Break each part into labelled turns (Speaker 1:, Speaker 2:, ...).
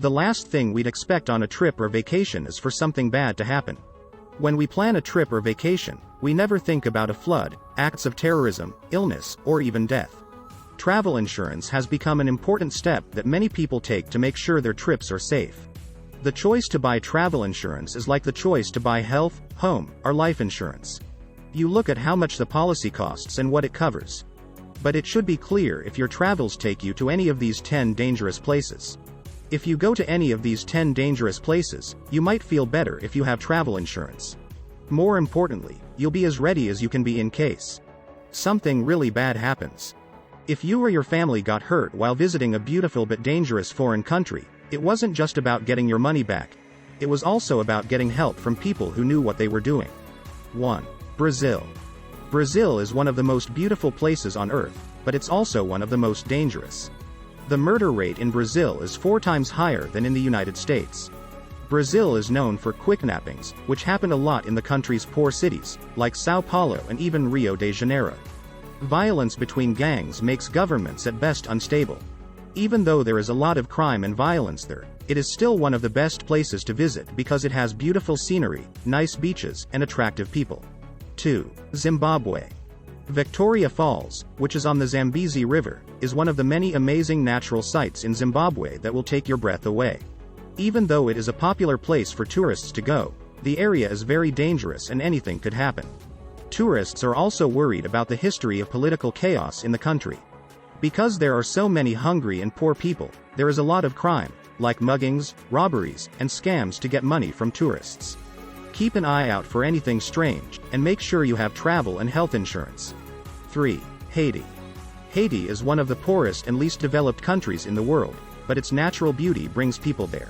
Speaker 1: The last thing we'd expect on a trip or vacation is for something bad to happen. When we plan a trip or vacation, we never think about a flood, acts of terrorism, illness, or even death. Travel insurance has become an important step that many people take to make sure their trips are safe. The choice to buy travel insurance is like the choice to buy health, home, or life insurance. You look at how much the policy costs and what it covers. But it should be clear if your travels take you to any of these 10 dangerous places. If you go to any of these 10 dangerous places, you might feel better if you have travel insurance. More importantly, you'll be as ready as you can be in case something really bad happens. If you or your family got hurt while visiting a beautiful but dangerous foreign country, it wasn't just about getting your money back. It was also about getting help from people who knew what they were doing. 1. Brazil. Brazil is one of the most beautiful places on earth, but it's also one of the most dangerous. The murder rate in Brazil is 4 times higher than in the United States. Brazil is known for kidnappings, which happen a lot in the country's poor cities, like São Paulo and even Rio de Janeiro. Violence between gangs makes governments at best unstable. Even though there is a lot of crime and violence there, it is still one of the best places to visit because it has beautiful scenery, nice beaches, and attractive people. 2. Zimbabwe. Victoria Falls, which is on the Zambezi River, is one of the many amazing natural sights in Zimbabwe that will take your breath away. Even though it is a popular place for tourists to go, the area is very dangerous and anything could happen. Tourists are also worried about the history of political chaos in the country. Because there are so many hungry and poor people, there is a lot of crime, like muggings, robberies, and scams to get money from tourists. Keep an eye out for anything strange, and make sure you have travel and health insurance. 3. Haiti. Haiti is one of the poorest and least developed countries in the world, but its natural beauty brings people there.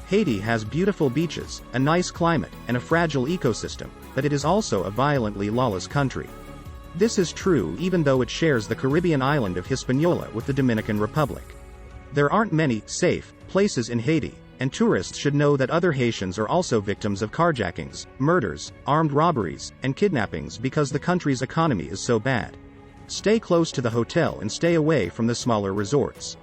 Speaker 1: Haiti has beautiful beaches, a nice climate, and a fragile ecosystem, but it is also a violently lawless country. This is true even though it shares the Caribbean island of Hispaniola with the Dominican Republic. There aren't many safe places in Haiti, and tourists should know that other Haitians are also victims of carjackings, murders, armed robberies, and kidnappings because the country's economy is so bad. Stay close to the hotel and stay away from the smaller resorts.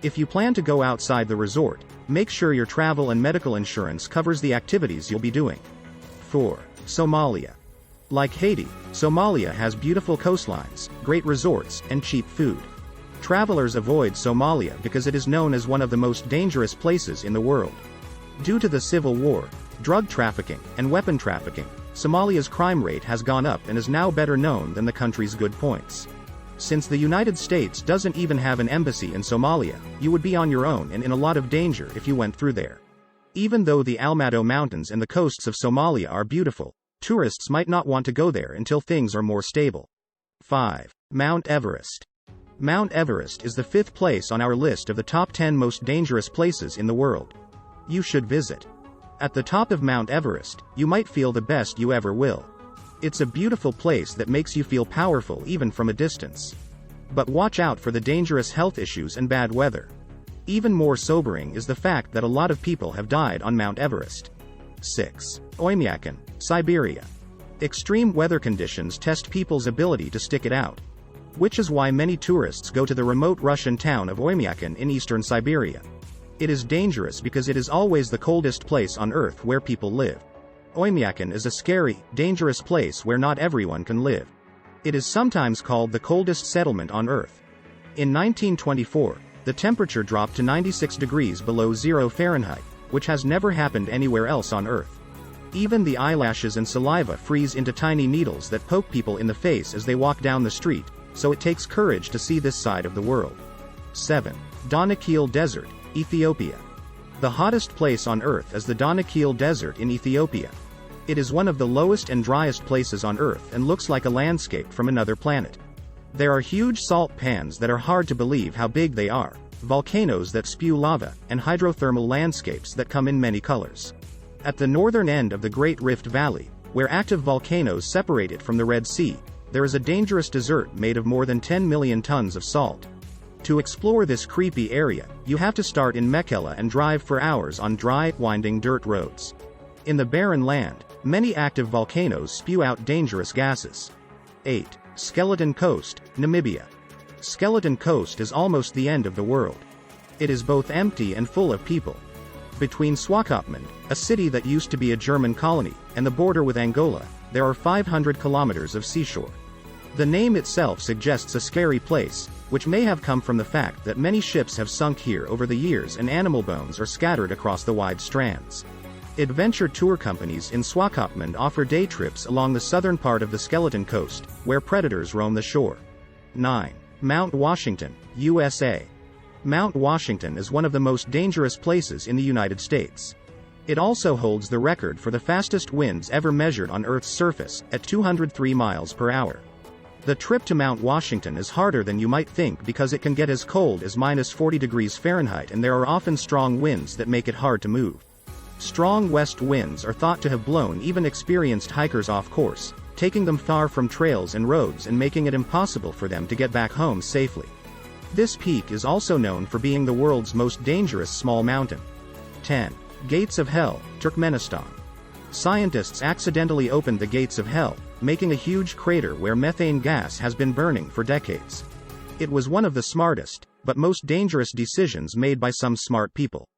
Speaker 1: If you plan to go outside the resort, make sure your travel and medical insurance covers the activities you'll be doing. 4. Somalia. Like Haiti, Somalia has beautiful coastlines, great resorts, and cheap food. Travelers avoid Somalia because it is known as one of the most dangerous places in the world. Due to the civil war, drug trafficking, and weapon trafficking, Somalia's crime rate has gone up and is now better known than the country's good points. Since the United States doesn't even have an embassy in Somalia, you would be on your own and in a lot of danger if you went through there. Even though the Almado Mountains and the coasts of Somalia are beautiful, tourists might not want to go there until things are more stable. 5. Mount Everest. Mount Everest is the 5th place on our list of the top 10 most dangerous places in the world. You should visit. At the top of Mount Everest, you might feel the best you ever will. It's a beautiful place that makes you feel powerful even from a distance. But watch out for the dangerous health issues and bad weather. Even more sobering is the fact that a lot of people have died on Mount Everest. 6. Oymyakon, Siberia. Extreme weather conditions test people's ability to stick it out. Which is why many tourists go to the remote Russian town of Oymyakon in eastern Siberia. It is dangerous because it is always the coldest place on Earth where people live. Oymyakon is a scary, dangerous place where not everyone can live. It is sometimes called the coldest settlement on Earth. In 1924, the temperature dropped to 96 degrees below 0 Fahrenheit, which has never happened anywhere else on Earth. Even the eyelashes and saliva freeze into tiny needles that poke people in the face as they walk down the street, so it takes courage to see this side of the world. 7. Danakil Desert, Ethiopia. The hottest place on Earth is the Danakil Desert in Ethiopia. It is one of the lowest and driest places on Earth and looks like a landscape from another planet. There are huge salt pans that are hard to believe how big they are, volcanoes that spew lava, and hydrothermal landscapes that come in many colors. At the northern end of the Great Rift Valley, where active volcanoes separate it from the Red Sea, there is a dangerous desert made of more than 10 million tons of salt. To explore this creepy area, you have to start in Mekelle and drive for hours on dry, winding dirt roads. In the barren land, many active volcanoes spew out dangerous gases. 8. Skeleton Coast, Namibia. Skeleton Coast is almost the end of the world. It is both empty and full of people. Between Swakopmund, a city that used to be a German colony, and the border with Angola, there are 500 kilometers of seashore. The name itself suggests a scary place, which may have come from the fact that many ships have sunk here over the years and animal bones are scattered across the wide strands. Adventure tour companies in Swakopmund offer day trips along the southern part of the Skeleton Coast, where predators roam the shore. 9. Mount Washington, USA. Mount Washington is one of the most dangerous places in the United States. It also holds the record for the fastest winds ever measured on Earth's surface, at 203 miles per hour. The trip to Mount Washington is harder than you might think because it can get as cold as -40 degrees Fahrenheit and there are often strong winds that make it hard to move. Strong west winds are thought to have blown even experienced hikers off course, taking them far from trails and roads and making it impossible for them to get back home safely. This peak is also known for being the world's most dangerous small mountain. 10. Gates of Hell, Turkmenistan. Scientists accidentally opened the gates of hell, making a huge crater where methane gas has been burning for decades. It was one of the smartest, but most dangerous decisions made by some smart people.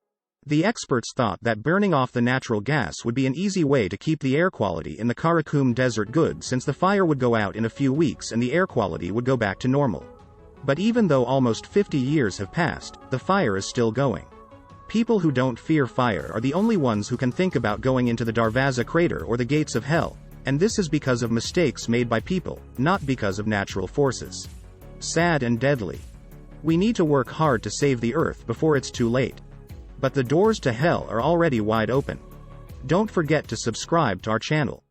Speaker 1: The experts thought that burning off the natural gas would be an easy way to keep the air quality in the Karakum Desert good since the fire would go out in a few weeks and the air quality would go back to normal. But even though almost 50 years have passed, the fire is still going. People who don't fear fire are the only ones who can think about going into the Darvaza crater or the gates of hell, and this is because of mistakes made by people, not because of natural forces. Sad and deadly. We need to work hard to save the Earth before it's too late. But the doors to hell are already wide open. Don't forget to subscribe to our channel.